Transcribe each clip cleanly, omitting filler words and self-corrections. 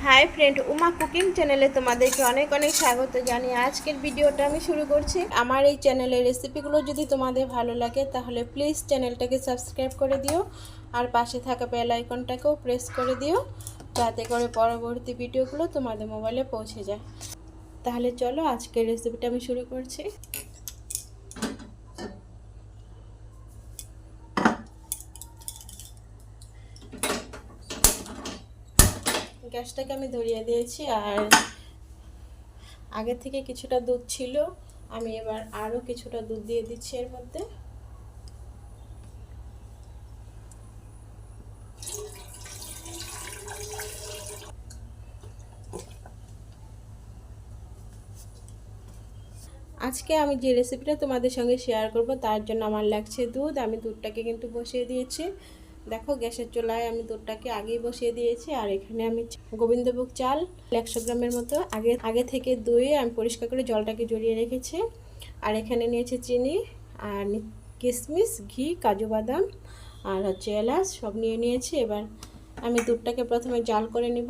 Hi friend, Uma cooking চ্যানেলে তোমাদেরকে অনেক অনেক স্বাগত জানিয়ে আজকের ভিডিওটা আমি শুরু করছি। আমার এই চ্যানেলের রেসিপিগুলো যদি তোমাদের ভালো লাগে তাহলে প্লিজ চ্যানেলটাকে সাবস্ক্রাইব করে দিও আর পাশে থাকা বেল আইকনটাকেও প্রেস করে দিও যাতে করে পরবর্তী ভিডিওগুলো তোমাদের মোবাইলে পৌঁছে যায়। তাহলে চলো আজকের রেসিপিটা আমি শুরু করছি। গ্যাসটাকে আমি ধরিয়ে দিয়েছি আর আগে থেকে কিছুটা দুধ ছিল, আমি এবার আরও কিছুটা দুধ দিয়ে দিচ্ছি এর মধ্যে। আজকে আমি যে রেসিপিটা তোমাদের সঙ্গে শেয়ার করব তার জন্য আমার লাগছে দুধ। আমি দুধটাকে কিন্তু বসিয়ে দিয়েছি, দেখো গ্যাসের চুলায় আমি দুধটাকে আগেই বসিয়ে দিয়েছি। আর এখানে আমি গোবিন্দভোগ চাল 100 গ্রামের মতো আগে থেকে ধুয়ে আমি পরিষ্কার করে জলটাকে জড়িয়ে রেখেছি। আর এখানে নিয়েছি চিনি আর কিশমিশ, ঘি, কাজু বাদাম আর হচ্ছে এলাচ সব নিয়ে নিয়েছি। এবার আমি দুধটাকে প্রথমে জাল করে নিব।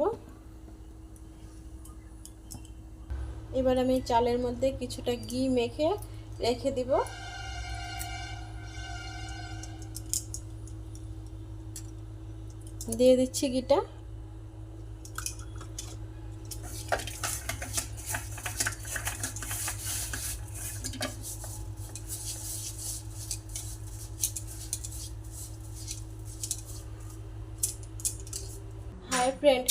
এবার আমি চালের মধ্যে কিছুটা ঘি মেখে রেখে দিব। দিয়ে দিচ্ছি ঘিটা। হাই ফ্রেন্ড,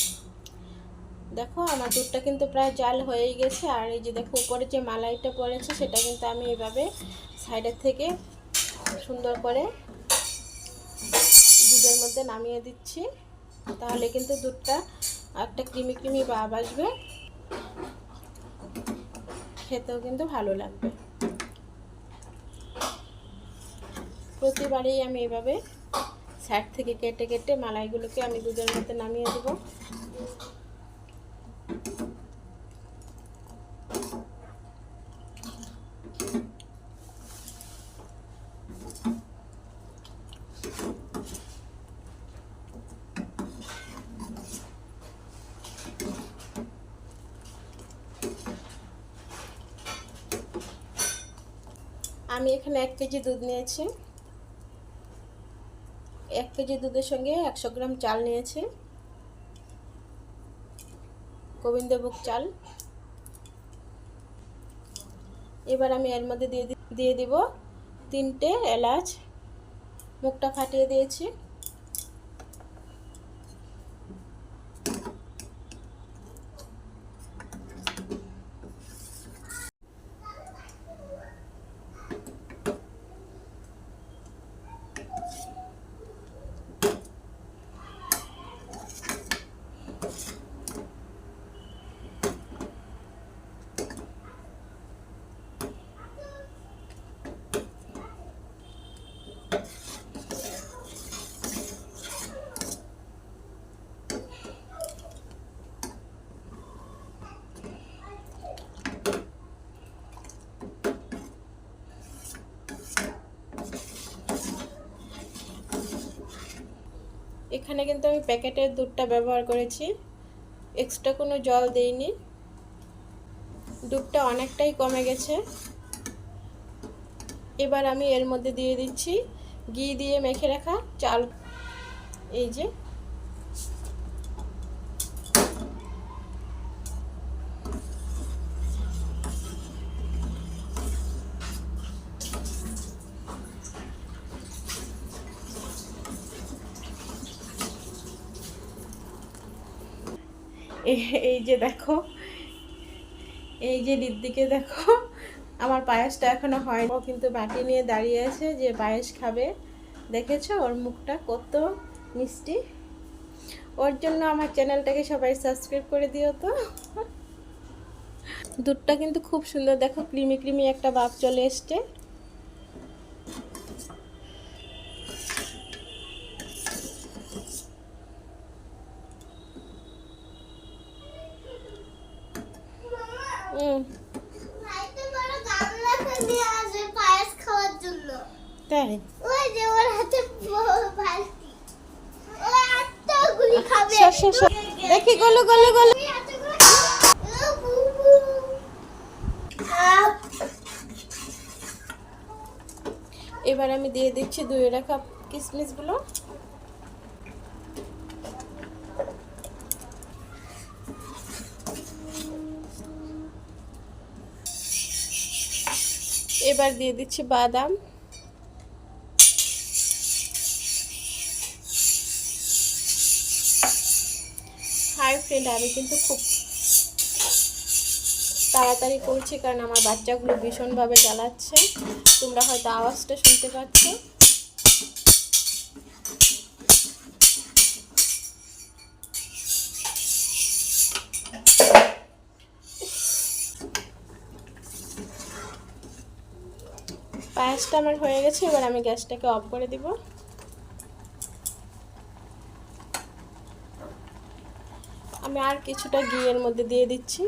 দেখো আমার দুধটা কিন্তু প্রায় জাল হয়ে গেছে। আর এই যে দেখো উপরে যে মালাইটা পড়েছে সেটা কিন্তু আমি এইভাবে সাইডের থেকে সুন্দর করে দুধের মধ্যে নামিয়ে দিচ্ছি, তাহলে কিন্তু দুধটা একটা ক্রিমি ক্রিমি ভাব আসবে, খেতেও কিন্তু ভালো লাগবে। প্রতিবারেই আমি এভাবে সাইড থেকে কেটে কেটে মালাইগুলোকে আমি দুধের মধ্যে নামিয়ে দেবো। আমি এখানে 1 কেজি দুধ নিয়েছি। 1 কেজি দুধের সঙ্গে 100 গ্রাম চাল নিয়েছি, গোবিন্দভোগ চাল। এবার আমি এর মধ্যে দিয়ে দিব 3টে এলাচ, মুখটা ফাটিয়ে দিয়েছি। এখানে কিন্তু আমি প্যাকেটের দুধটা ব্যবহার করেছি, এক্সট্রা কোনো জল দেইনি। দুধটা অনেকটাই কমে গেছে। এবার আমি এর মধ্যে দিয়ে দিচ্ছি ঘি দিয়ে মেখে রাখা চাল। এই যে এই যে দেখো, এই যে দিদিকে দেখো, আমার পায়েসটা এখনো হয়নি, ও কিন্তু বাটি নিয়ে দাঁড়িয়ে আছে যে পায়েস খাবে। দেখেছো ওর মুখটা কত মিষ্টি। ওর জন্য আমার চ্যানেলটাকে সবাই সাবস্ক্রাইব করে দিও তো। দুধটা কিন্তু খুব সুন্দর, দেখো ক্রিমি ক্রিমি একটা ভাব চলে এসছে। তাই ওই যে ওর হাতে বালতি, ও একটা গুলি খাবে। দেখি গলু গলু গলু। এবার আমি দিয়ে দিচ্ছি ধুয়ে রাখা কিশমিশগুলো। এবার দিয়ে দিচ্ছি বাদাম। হাই ফ্রেন্ড, আমি কিন্তু খুব তাড়াতাড়ি করছি কারণ আমার বাচ্চাগুলো ভীষণভাবে জ্বালাচ্ছে। তোমরা হয়তো আওয়াজটা শুনতে পাচ্ছ। পায়েসটা আমার হয়ে গেছে, এবার আমি গ্যাসটাকে অফ করে দিব। আমি আর কিছুটা ঘি এর মধ্যে দিয়ে দিচ্ছি।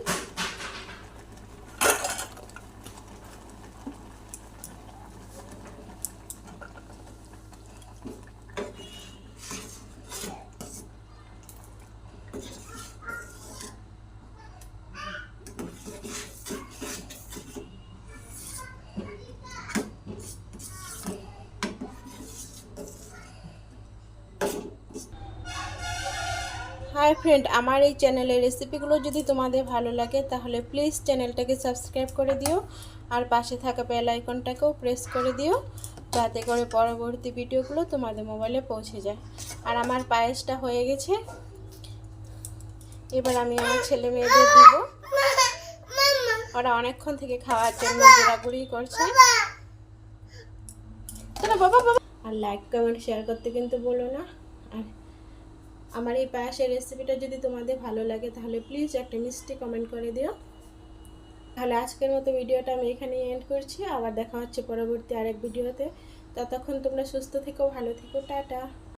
হাই ফ্রেন্ড, আমার এই চ্যানেলের রেসিপিগুলো যদি তোমাদের ভালো লাগে তাহলে প্লিজ চ্যানেলটাকে সাবস্ক্রাইব করে দিও আর পাশে থাকা বেল আইকনটাকেও প্রেস করে দিও, যাতে করে পরবর্তী ভিডিওগুলো তোমাদের মোবাইলে পৌঁছে যায়। আর আমার পায়েসটা হয়ে গেছে, এবার আমি আমার ছেলে মেয়েদের দিব। ওরা অনেকক্ষণ থেকে খাওয়ার জন্য ঘোরাঘুরি করছে। বাবা বাবা, আর লাইক কমেন্ট শেয়ার করতে কিন্তু বলো না। আর আমার এই পায়েসের রেসিপিটা যদি তোমাদের ভালো লাগে তাহলে প্লিজ একটা মিষ্টি কমেন্ট করে দিও। তাহলে আজকের মতো ভিডিওটা আমি এখানেই এন্ড করছি। আবার দেখা হচ্ছে পরবর্তী আরেক ভিডিওতে। ততক্ষণ তোমরা সুস্থ থেকো, ভালো থেকো, টাটা।